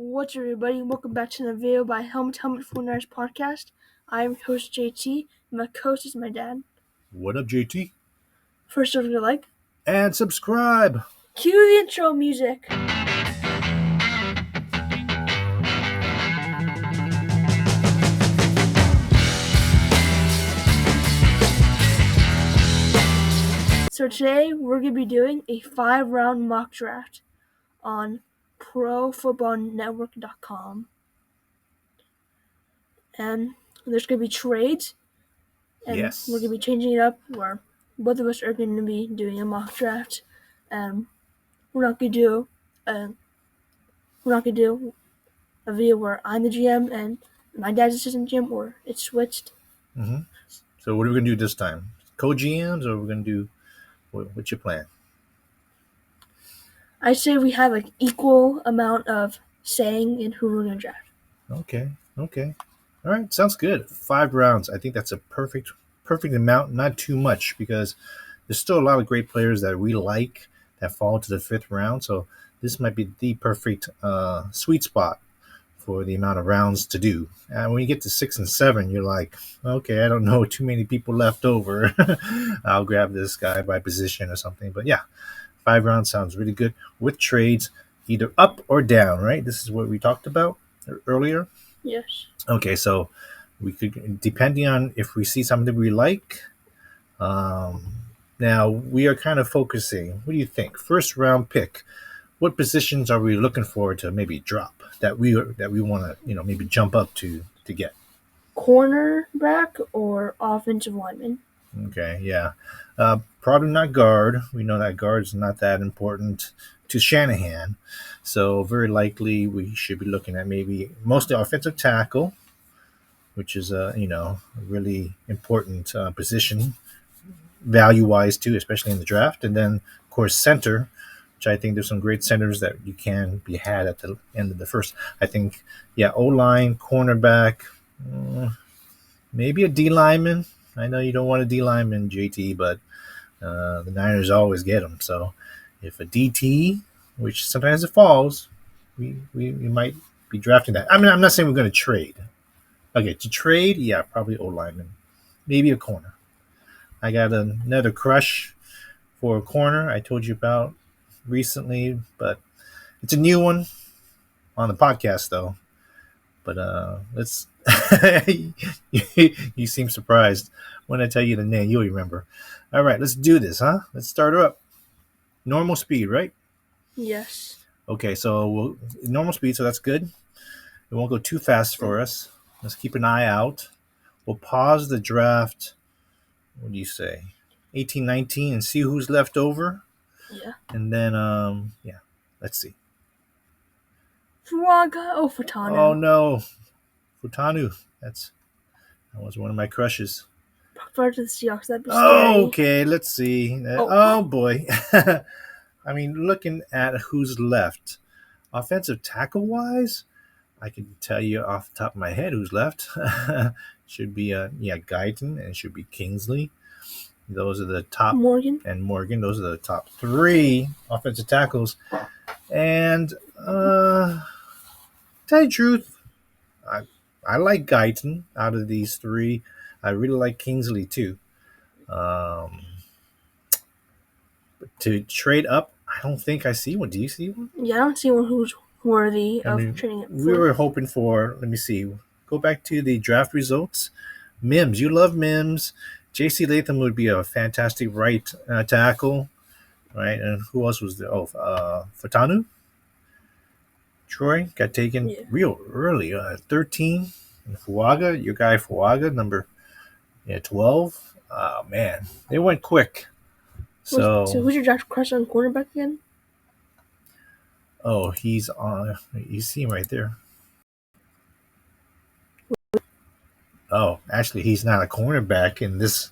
What's up, everybody? Welcome back to another video by Helmet 49ers podcast. I'm your host JT, and my co-host is my dad. What up, JT? First, don't forget to like, And subscribe. cue the intro music. So today we're going to be doing a 5-round mock draft on ProFootballNetwork.com. And there's going to be trades, and Yes. we're going to be changing it up where both of us are going to be doing a mock draft. We're not going to do a video where I'm the GM and my dad's assistant GM, or it's switched. Mm-hmm. So what are we going to do this time? Co-GMs, or we're going to do, what's your plan? I say we have like equal amount of saying in who we're going to draft. Okay. All right, sounds good. 5 rounds. I think that's a perfect amount, not too much, because there's still a lot of great players that we like that fall to the 5th round. So this might be the perfect sweet spot for the amount of rounds to do. And when you get to 6 and 7, you're like, okay, I don't know too many people left over. I'll grab this guy by position or something. But yeah, 5 rounds sounds really good with trades either up or down, right? This is what we talked about earlier. Yes. Okay, so we could, depending on if we see something we like. Now we are kind of focusing. What do you think? First round pick. What positions are we looking for to maybe drop that we want to maybe jump up to get? Cornerback or offensive lineman? Okay, yeah, probably not guard. We know that guard's not that important to Shanahan, so very likely we should be looking at maybe mostly offensive tackle, which is a really important position value wise too, especially in the draft, and then of course center, which I think there's some great centers that you can be had at the end of the first. I think, yeah, O-line, cornerback, maybe a D lineman. I know you don't want a D lineman, JT, but the Niners always get them. So if a DT, which sometimes it falls, we might be drafting that. I mean, I'm not saying we're going to trade. Okay, to trade, yeah, probably O-lineman, maybe a corner. I got another crush for a corner I told you about recently, but it's a new one on the podcast though. But let's you seem surprised when I tell you the name. You'll remember. All right, let's do this, huh? Let's start her up. Normal speed, right? Yes. Okay, so normal speed, so that's good. It won't go too fast for us. Let's keep an eye out. We'll pause the draft. What do you say? 18, 19, and see who's left over. Yeah. And then, let's see. Futanu. Oh no, Futanu. That was one of my crushes. Part of the Seahawks. That'd be scary. Okay, let's see. Oh boy. I mean, looking at who's left, offensive tackle wise, I can tell you off the top of my head who's left. Should be Guyton, and it should be Kingsley. Those are the top. Morgan. Those are the top 3 offensive tackles. And tell you the truth, I like Guyton out of these 3. I really like Kingsley too. But to trade up, I don't think I see one. Do you see one? Yeah, I don't see one who's worthy of trading it for. We were hoping for, let me see, go back to the draft results. Mims, you love Mims. J.C. Latham would be a fantastic right tackle, right? And who else was there? Fatanu? Troy got taken real early, 13. And Fuaga, your guy Fuaga, number 12. Oh, man. They went quick. So who's your draft crush on cornerback again? Oh, he's on. You see him right there. Oh, actually, he's not a cornerback in this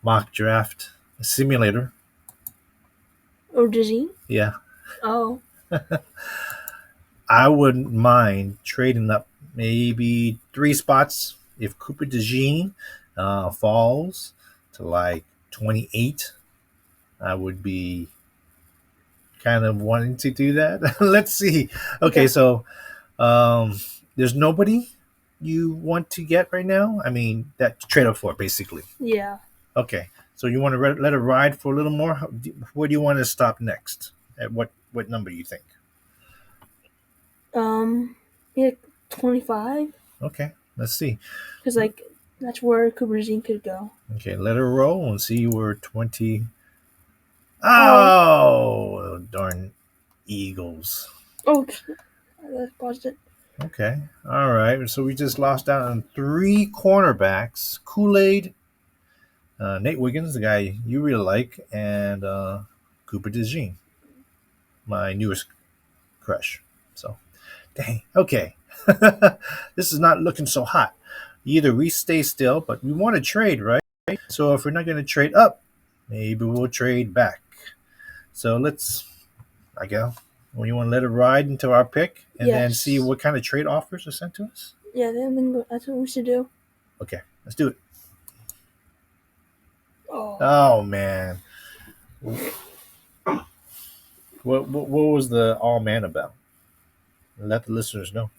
mock draft simulator. Or does he? Yeah. Oh. I wouldn't mind trading up maybe 3 spots if Cooper DeJean falls to like 28. I would be kind of wanting to do that. Let's see. Okay, so Um, there's nobody you want to get right now. I mean, that to trade up for basically. Yeah. Okay, so you want to let it ride for a little more. Where do you want to stop next? At what number do you think? Yeah, 25. Okay, let's see. Because like that's where Cooper Jean could go. Okay, let it roll and see where 20. Oh. Oh, darn Eagles. Oh. I paused it. Okay, all right. So we just lost out on three cornerbacks: Kool-Aid, Nate Wiggins, the guy you really like, and Cooper DeJean, my newest crush. So, dang. Okay, this is not looking so hot. Either we stay still, but we want to trade, right? So if we're not going to trade up, maybe we'll trade back. So let's, I guess, well, you want to let it ride into our pick and then Yes. see what kind of trade offers are sent to us? Yeah, that's what we should do. Okay, let's do it. Oh. Oh, man. What was the all man about? Let the listeners know.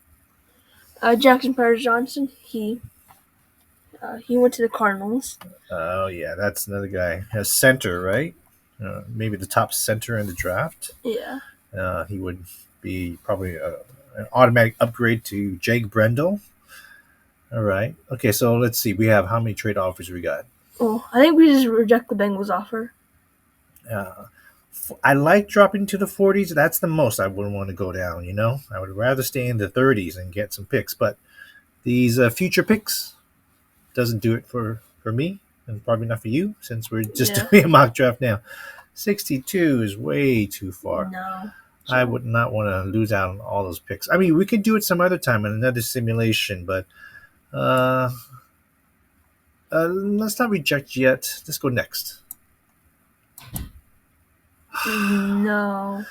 Jackson Paris Johnson. He went to the Cardinals. Oh, yeah, that's another guy. A center, right? Maybe the top center in the draft. Yeah. He would be probably an automatic upgrade to Jake Brendel. All right. Okay, so let's see. We have how many trade offers we got? Oh, I think we just reject the Bengals offer. I like dropping to the 40s. That's the most I wouldn't want to go down, you know? I would rather stay in the 30s and get some picks. But these future picks doesn't do it for me and probably not for you since we're just doing a mock draft now. 62 is way too far. No. I would not want to lose out on all those picks. I mean, we could do it some other time in another simulation, but let's not reject yet. Let's go next. No.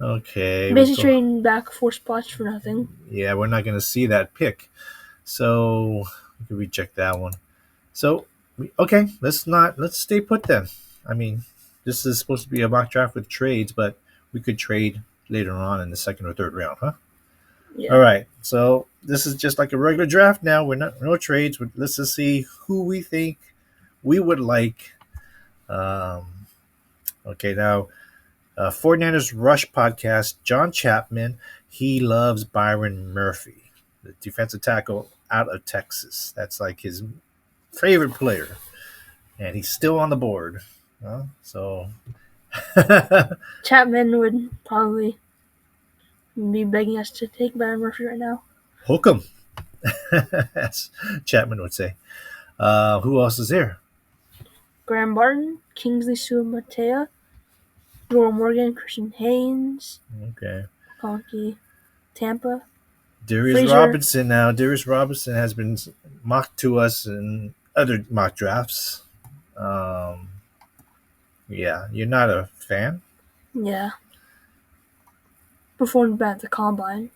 Okay. Basically trading back 4 spots for nothing. Yeah, we're not going to see that pick. So we can reject that one. So, okay, let's stay put then. I mean, this is supposed to be a mock draft with trades, but we could trade later on in the second or third round, huh? Yeah. All right. So this is just like a regular draft now. We're not no trades. Let's just see who we think we would like. Okay, now 49ers Rush podcast. John Chapman. He loves Byron Murphy, the defensive tackle out of Texas. That's like his favorite player, and he's still on the board. So Chapman would probably be begging us to take Byron Murphy right now. Hook 'em, as Chapman would say. Who else is there? Graham Barton, Kingsley Sumatea, Doral Morgan, Christian Haynes, Okay. Conky, Tampa. Darius Robinson now. Darius Robinson has been mocked to us in other mock drafts. Yeah, you're not a fan? Yeah. Performed bad at the combine.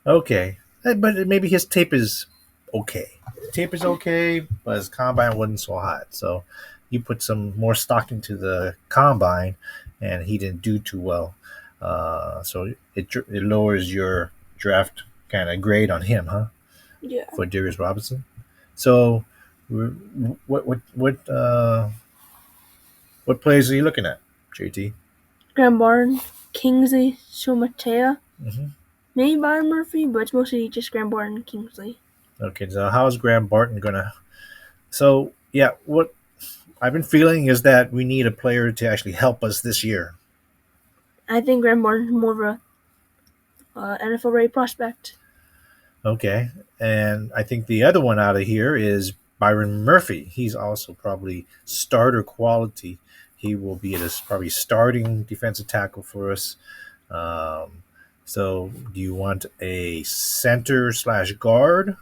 Okay. But maybe his tape is okay. Tape is okay, but his combine wasn't so hot. So you put some more stock into the combine, and he didn't do too well. So it lowers your draft kind of grade on him, huh? Yeah. For Darius Robinson. So what players are you looking at, JT? Graham Barton, Kingsley Sumatea. Mm-hmm. Maybe Byron Murphy, but it's mostly just Graham Barton and Kingsley. Okay, so how's Graham Barton gonna? So yeah, what I've been feeling is that we need a player to actually help us this year. I think Graham Barton is more of a NFL ready prospect. Okay, and I think the other one out of here is Byron Murphy. He's also probably starter quality. He will be probably starting defensive tackle for us. So, do you want a center / guard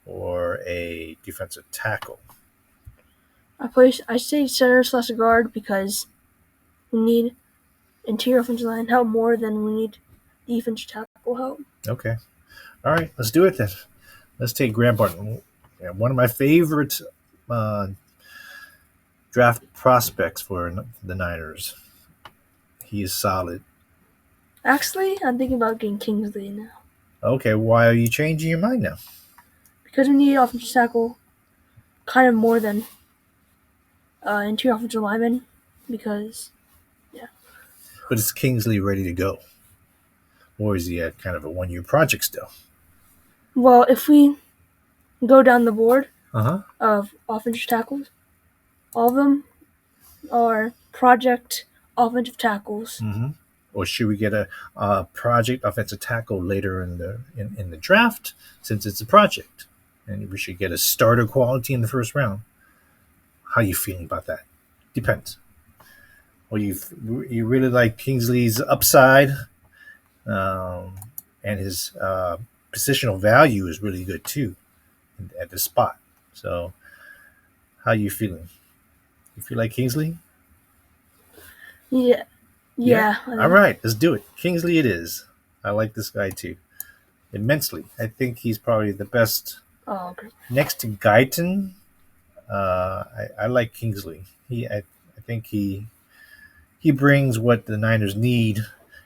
or a defensive tackle? I say center / guard because we need interior offensive line help more than we need defensive tackle help. Okay. All right, let's do it then. Let's take Graham Barton. Yeah, one of my favorite draft prospects for the Niners. He is solid. Actually, I'm thinking about getting Kingsley now. Okay, why are you changing your mind now? Because we need offensive tackle kind of more than interior offensive lineman. Because, But is Kingsley ready to go? Or is he at kind of a 1 year project still? well, if we go down the board Uh-huh. of offensive tackles, all of them are project offensive tackles. Mm-hmm. Or should we get a project offensive tackle later in the draft, since it's a project? And we should get a starter quality in the first round. How are you feeling about that? Depends. Well, you really like Kingsley's upside, um, and his positional value is really good too at the spot. So, how are you feeling? You feel like Kingsley? Yeah, Yeah. yeah. All right, let's do it. Kingsley, it is. I like this guy too immensely. I think he's probably the best Oh, okay. next to Guyton. I like Kingsley. I think he brings what the Niners need.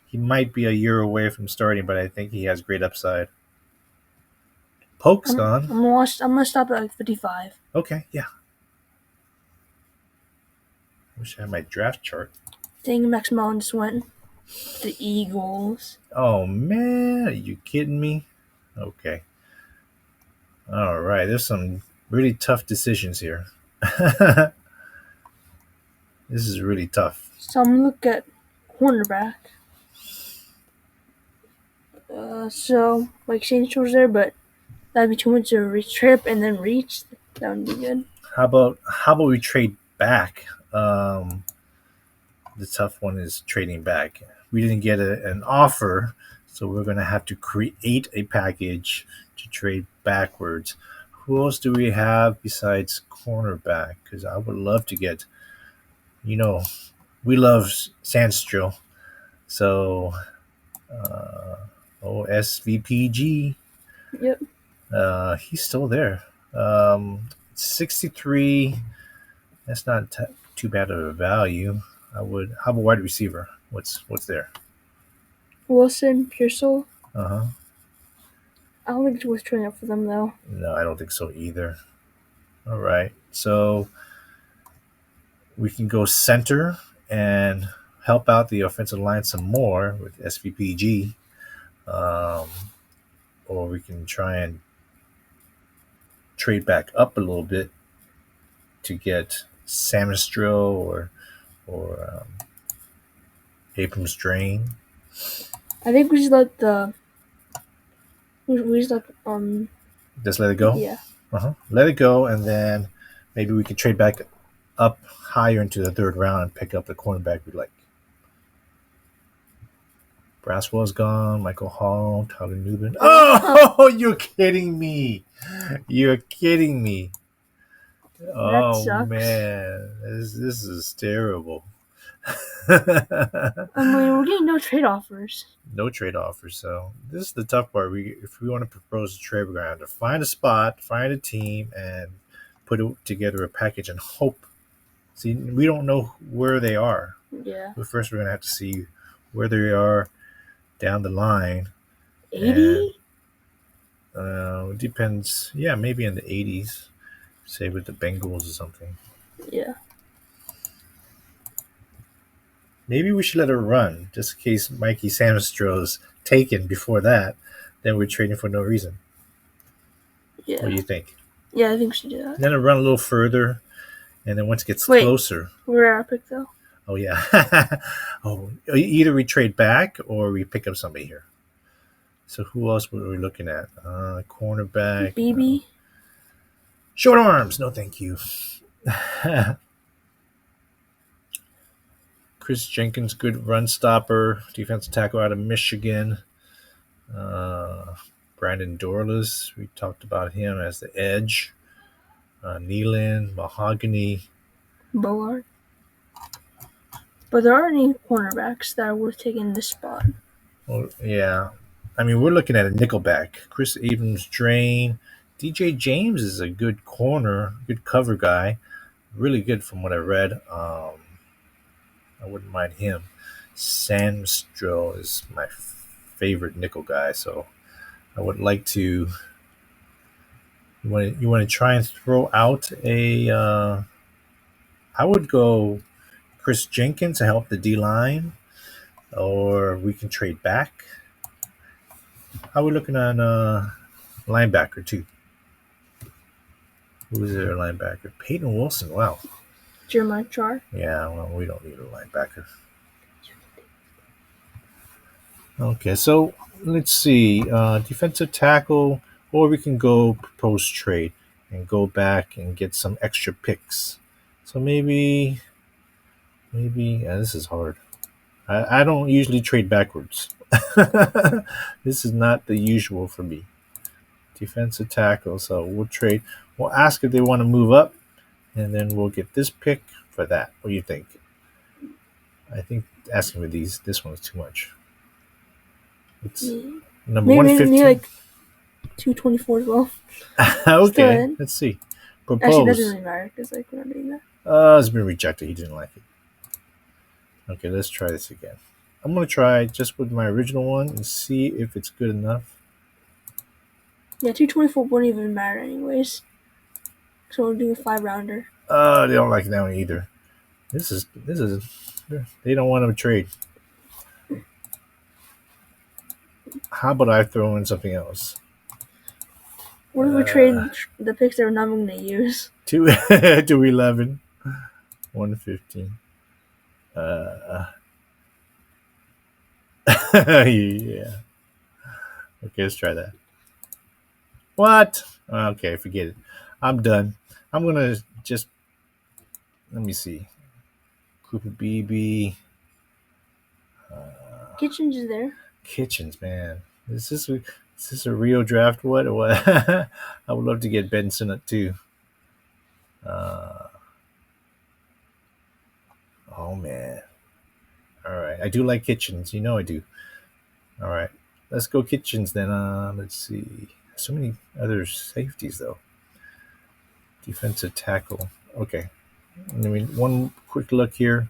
He might be a year away from starting, but I think he has great upside. Polk's gone. I'm gonna stop at like 55. Okay, yeah. Wish I had my draft chart. Dang, Max Mullins went to the Eagles. Oh man, are you kidding me? Okay. All right. There's some really tough decisions here. This is really tough. So I'm gonna look at cornerback. So like Shane Shores there, but that'd be too much to trip and then reach. That would be good. How about we trade back? The tough one is trading back. We didn't get an offer, so we're going to have to create a package to trade backwards. Who else do we have besides cornerback? Because I would love to get, you know, we love Sandstrom. So, uh, SVPG, Yep. he's still there. 63. That's not too bad of a value. How about wide receiver? What's there? Wilson, Pearsall. Uh huh. I don't think it's worth trading up for them though. No, I don't think so either. All right, so we can go center and help out the offensive line some more with SVPG, um, or we can try and trade back up a little bit to get Samistro or Abrams Drain. I think we just let Just let it go. yeah. Let it go, and then maybe we can trade back up higher into the third round and pick up the cornerback we like. Braswell's gone. Michael Hall, Tyler Newman. Oh, you're kidding me! You're kidding me! Oh sucks. man, this is terrible. I mean, we're getting no trade offers. No trade offers. So this is the tough part. If we want to propose a trade, we're gonna have to find a spot, find a team, and put together a package and hope. See, we don't know where they are. Yeah. But first, we're gonna have to see where they are down the line. 80? It depends. Yeah, maybe in the 80s. Say with the Bengals or something. Yeah. Maybe we should let it run, just in case Mikey Samstro's taken before that. Then we're trading for no reason. Yeah. What do you think? Yeah, I think we should do that. Then it run a little further, and then once it gets closer. We're at our pick though. Oh yeah. Oh, either we trade back or we pick up somebody here. So who else were we looking at? Cornerback. BB. Short arms. No, thank you. Chris Jenkins, good run stopper, defensive tackle out of Michigan. Brandon Dorlus, we talked about him as the edge. Nealon, Mahogany. Bullard. But there aren't any cornerbacks that are worth taking in this spot. Well, yeah. I mean, we're looking at a nickelback. Chris Abrams, Drain. DJ James is a good corner, good cover guy. Really good from what I read. I wouldn't mind him. Samstro is my favorite nickel guy, so I would like to. You want to try and throw out a. I would go Chris Jenkins to help the D line, or we can trade back. How are we looking on linebacker too? Who is their linebacker? Peyton Wilson. Wow. Jeremiah Char. Yeah, well, we don't need a linebacker. Okay, so let's see. Defensive tackle, or we can go propose trade and go back and get some extra picks. So yeah, this is hard. I don't usually trade backwards. This is not the usual for me. Defensive tackle, so we'll trade. We'll ask if they want to move up, and then we'll get this pick for that. What do you think? I think asking for this one is too much. It's number Maybe 115. like 224 as well. Okay, let's see. Actually, it Propose. doesn't really matter because like we're not doing that. It's been rejected. He didn't like it. Okay, let's try this again. I'm gonna try just with my original one and see if it's good enough. Yeah, 224 wouldn't even matter anyways. So we'll do a 5-rounder. They don't like that one either. This is. They don't want to trade. How about I throw in something else? What if we trade the picks that we're not going to use? 211, 115. Yeah. Okay, let's try that. What? Okay, forget it. I'm done. I'm gonna just let me see. Cooper BB. Kitchens is there. Kitchens, man. Is this a real draft? What? I would love to get Ben Sinnott too. Oh man. All right, I do like Kitchens. You know I do. All right, let's go Kitchens then. Let's see. So many other safeties though. Defensive tackle. Okay. I mean, one quick look here.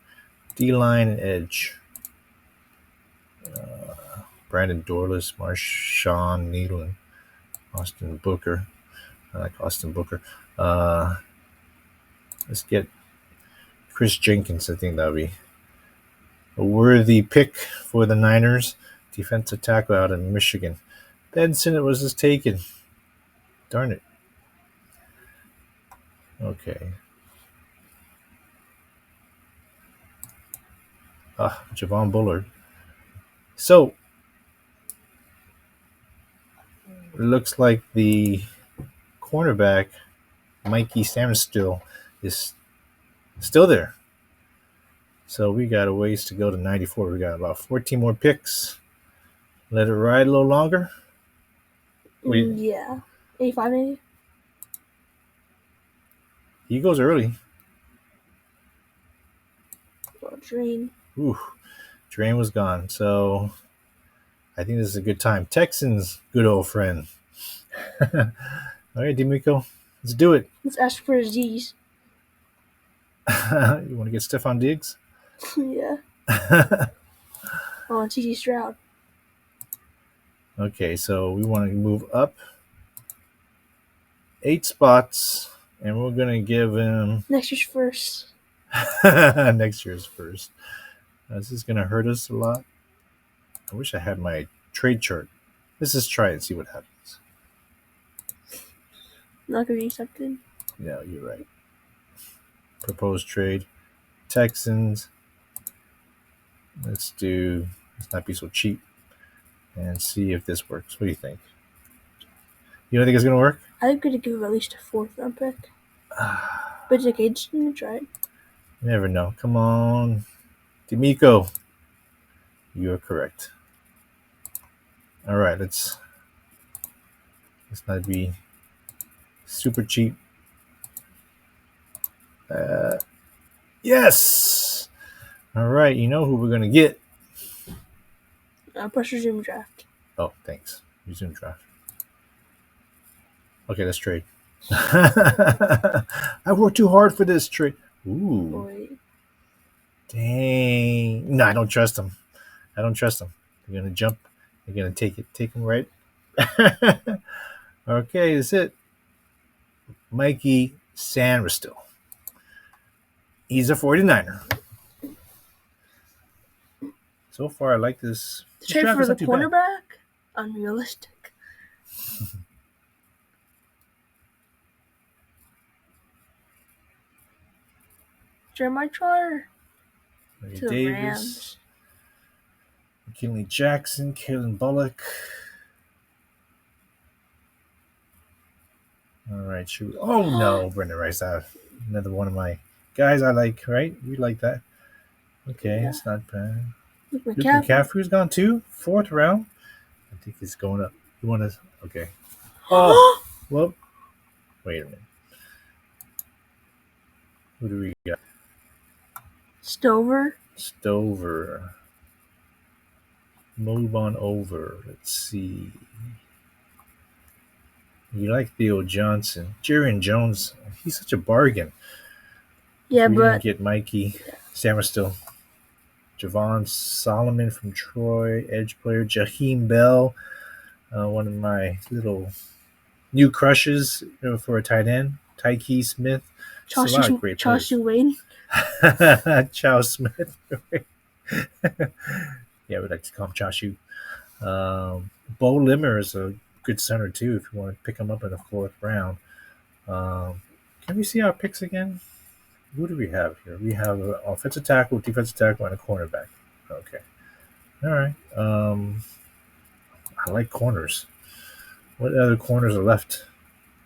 D-line and edge. Brandon Dorless, Marshawn Needland, Austin Booker. I like Austin Booker. Let's get Chris Jenkins. I think that would be a worthy pick for the Niners. Defensive tackle out in Michigan. Ben Sinnott was just taken. Darn it. Okay. Javon Bullard. So, it looks like the cornerback, Mikey Samuel, is still there. So we got a ways to go to 94. We got about 14 more picks. Let it ride a little longer. Yeah. 85 maybe? He goes early. Oh, Drain. Ooh, Drain was gone. So I think this is a good time. Texans, good old friend. All right, D'Amico, let's do it. Let's ask for Z's. You want to get Stephon Diggs? Yeah. And C.J. Stroud. Okay, so we want to move up 8 spots, and we're going to give him next year's first. Next year's first. This is going to hurt us a lot. I wish I had my trade chart. Let's just try and see what happens. Not going to be accepted. No, you're right. Proposed trade. Texans. Let's not be so cheap and see if this works. What do you think? You don't think it's going to work? I'm going to give him at least a 4th-round pick. But it's okay, just going to try it. You never know. Come on. D'Amico. You are correct. All right, let's not be super cheap. Yes! All right, you know who we're going to get. Press resume draft. Oh, thanks. Resume draft. Okay, let's trade. I worked too hard for this trade. Ooh. Boy. Dang. No, I don't trust them. They're going to jump. They're going to take him right. Okay, that's it. Mikey Sanristil. He's a 49er. So far, I like this. The This trade draft for is the not too bad. cornerback? Unrealistic. Jeremiah Trotter to the Davis, Rams. McKinley Jackson, Kalen Bullock. All right, shoot. Oh no, Brendan Rice. Another one of my guys I like, right? You like that. Okay, Yeah. it's not bad. Luke Luke McCaffrey. McCaffrey's gone too. 4th round. I think he's going up. You want to? Okay. Oh, well. Wait a minute. Who do we got? Stover. Move on over. Let's see. You like Theo Johnson. Jarian Jones. He's such a bargain. Yeah, we but didn't get Mikey. Still. Javon Solomon from Troy. Edge player. Jaheim Bell. One of my little new crushes for a tight end. Tyke Smith. Just a lot of great players. Chauncey Wayne. Chow Smith. Yeah, we like to call him Chashu. Bo Limmer is a good center too if you want to pick him up in the 4th round. Can we see our picks again? Who do we have here? We have an offensive tackle, defensive tackle, and a cornerback. Okay. All right. I like corners. What other corners are left?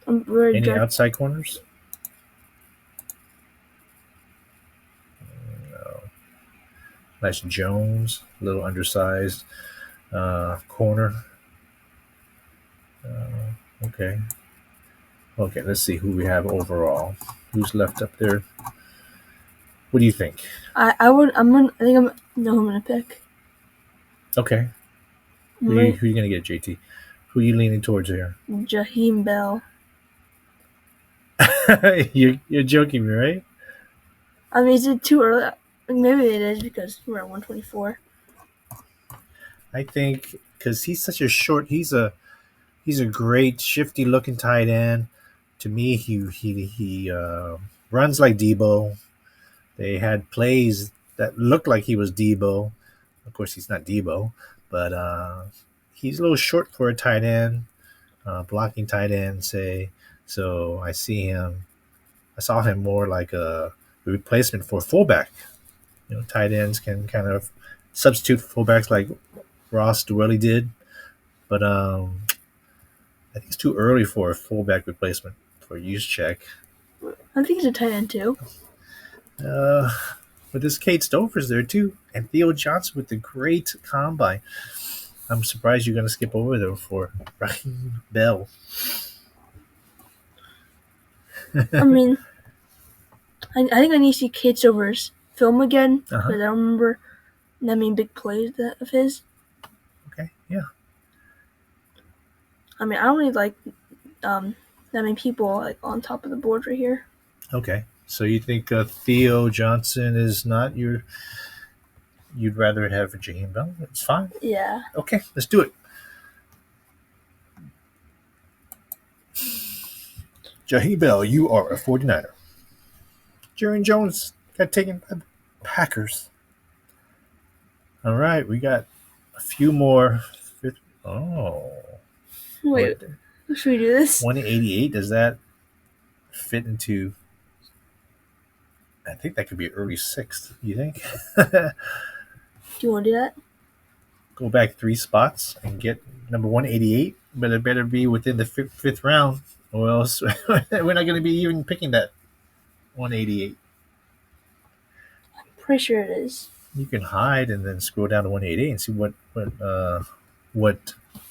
Any outside corners? No. Nice Jones, a little undersized. Corner. Okay. Okay, let's see who we have overall. Who's left up there? What do you think? I think I know who I'm gonna pick. Okay. Who are you gonna get, JT? Who are you leaning towards here? Jaheim Bell. You're joking me, right? I mean, is it too early? Maybe it is because we're at 124. I think because he's such a short. He's a great shifty looking tight end. To me, he runs like Debo. They had plays that looked like he was Debo. Of course, he's not Debo, but he's a little short for a tight end, blocking tight end, say. So I saw him more like a replacement for fullback. Tight ends can kind of substitute for fullbacks like Ross Dwelly did, but I think it's too early for a fullback replacement for Juszczyk. I think he's a tight end too. But this Cade Stover's there too, and Theo Johnson with the great combine. I'm surprised you're going to skip over there for Raheem Bell. I mean, I think I need to see Cade Stover's film again because I don't remember that many big plays of his. Okay, yeah. I mean, I don't really like that many people like on top of the board right here. Okay, so you think Theo Johnson is not your? You'd rather have Jaheim Bell? It's fine. Yeah. Okay, let's do it. Jaheim Bell, you are a 49er. Jarian Jones got taken by the Packers. All right, we got a few more. Oh. Wait, should we do this? 188, does that fit into... I think that could be early 6th, you think? Do you want to do that? Go back 3 spots and get number 188, but it better be within the 5th round, or else we're not going to be even picking that 188. I'm pretty sure it is. You can hide and then scroll down to 188 and see what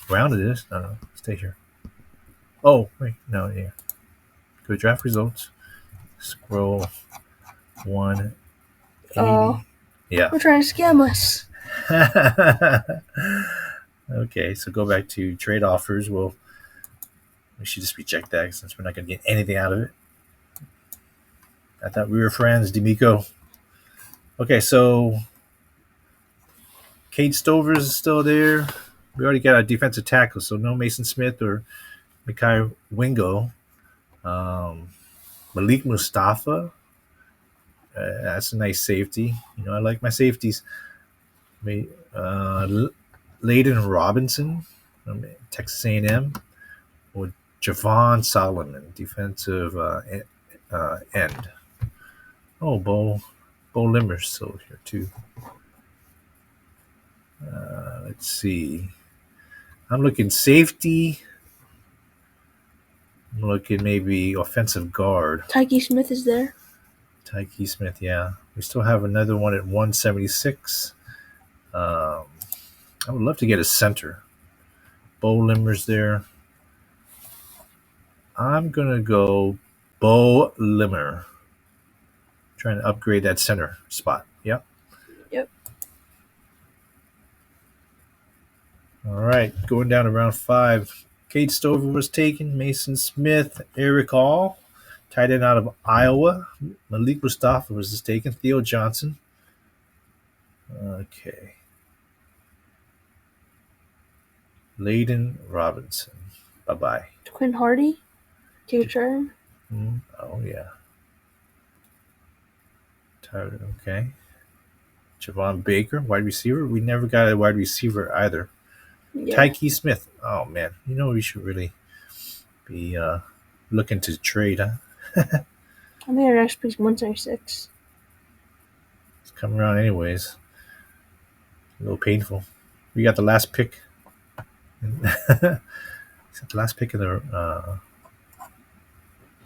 round it is. No, stay here. Oh, wait, no, yeah. Go to draft results. Scroll 180. Oh, yeah. We're trying to scam us. Okay, so go back to trade offers. We should just reject that since we're not going to get anything out of it. I thought we were friends, D'Amico. Okay, so Cade Stover's still there. We already got our defensive tackle, so no Mason Smith or Mekhi Wingo. Malik Mustafa, that's a nice safety. I like my safeties. Layden Robinson from Texas A&M, or Javon Solomon, defensive end. Oh, Bo Limmer's still here too. Let's see. I'm looking safety. I'm looking maybe offensive guard. Tyke Smith is there. Tyke Smith, yeah. We still have another one at 176. I would love to get a center. Bo Limmer's there. I'm going to go Bo Limmer. Trying to upgrade that center spot. Yep. Yep. All right. Going down to round 5. Cade Stover was taken. Mason Smith. Eric All. Tight end out of Iowa. Malik Mustafa was taken. Theo Johnson. Okay. Layden Robinson. Bye-bye. Quinn Hardy. Take a turn. Oh, yeah. Okay. Javon Baker, wide receiver. We never got a wide receiver either. Yeah. Tyke Smith. Oh, man. We should really be looking to trade, huh? I think our next pick is 176. It's coming around anyways. A little painful. We got the last pick. The last pick in the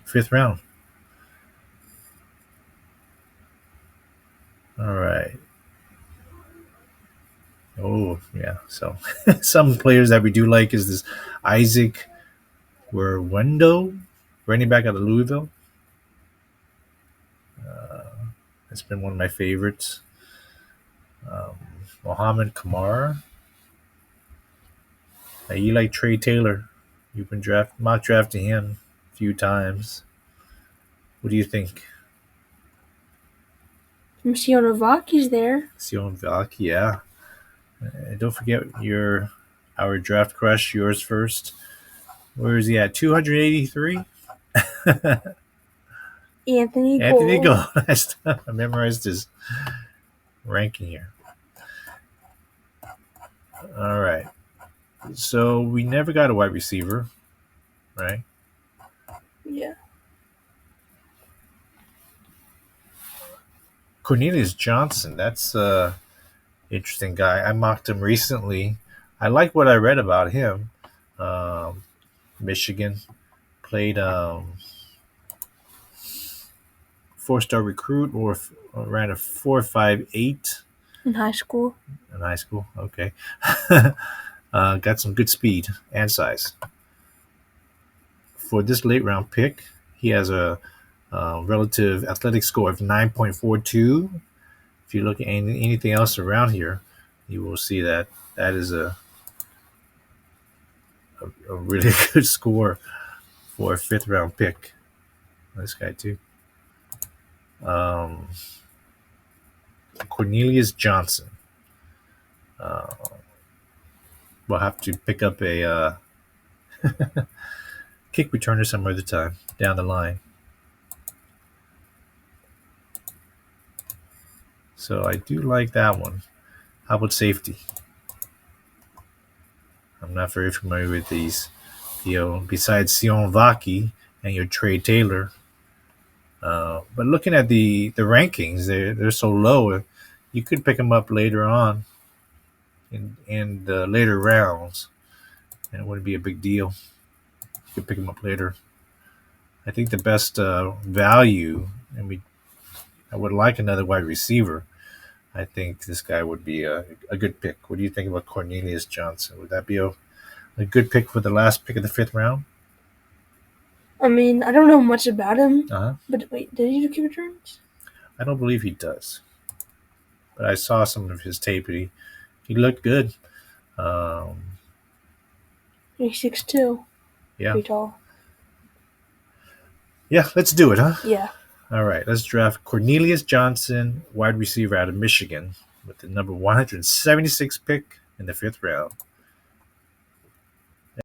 5th round. All right. Oh, yeah. So some players that we do like is this Isaac Werwendo, running back out of Louisville. It's been one of my favorites. Mohamed Kamara. You like Trey Taylor. You've been mock drafting him a few times. What do you think? Sion Vaki's there. Sion Vaki, yeah. Don't forget our draft crush, yours first. Where is he at? 283? Anthony Gold. I memorized his ranking here. All right. So we never got a wide receiver, right? Yeah. Cornelius Johnson, that's an interesting guy. I mocked him recently. I like what I read about him. Michigan, played 4-star recruit, or ran a 4.58 in high school. Okay. Got some good speed and size. For this late round pick, he has a relative athletic score of 9.42. If you look at anything else around here, you will see that is a really good score for a 5th round pick. This guy too. Cornelius Johnson. We'll have to pick up a kick returner some other time down the line. So I do like that one. How about safety? I'm not very familiar with these. Besides Sion Vaki and your Trey Taylor. But looking at the rankings, they're so low. You could pick them up later on in the later rounds, and it wouldn't be a big deal. You could pick them up later. I think the best value, and I would like another wide receiver. I think this guy would be a good pick. What do you think about Cornelius Johnson? Would that be a good pick for the last pick of the 5th round? I mean, I don't know much about him. Uh-huh. But wait, did he do kick returns? I don't believe he does. But I saw some of his tape, and he looked good. He's 6'2". Yeah. Pretty tall. Yeah, let's do it, huh? Yeah. All right, let's draft Cornelius Johnson, wide receiver out of Michigan, with the number 176 pick in the 5th round.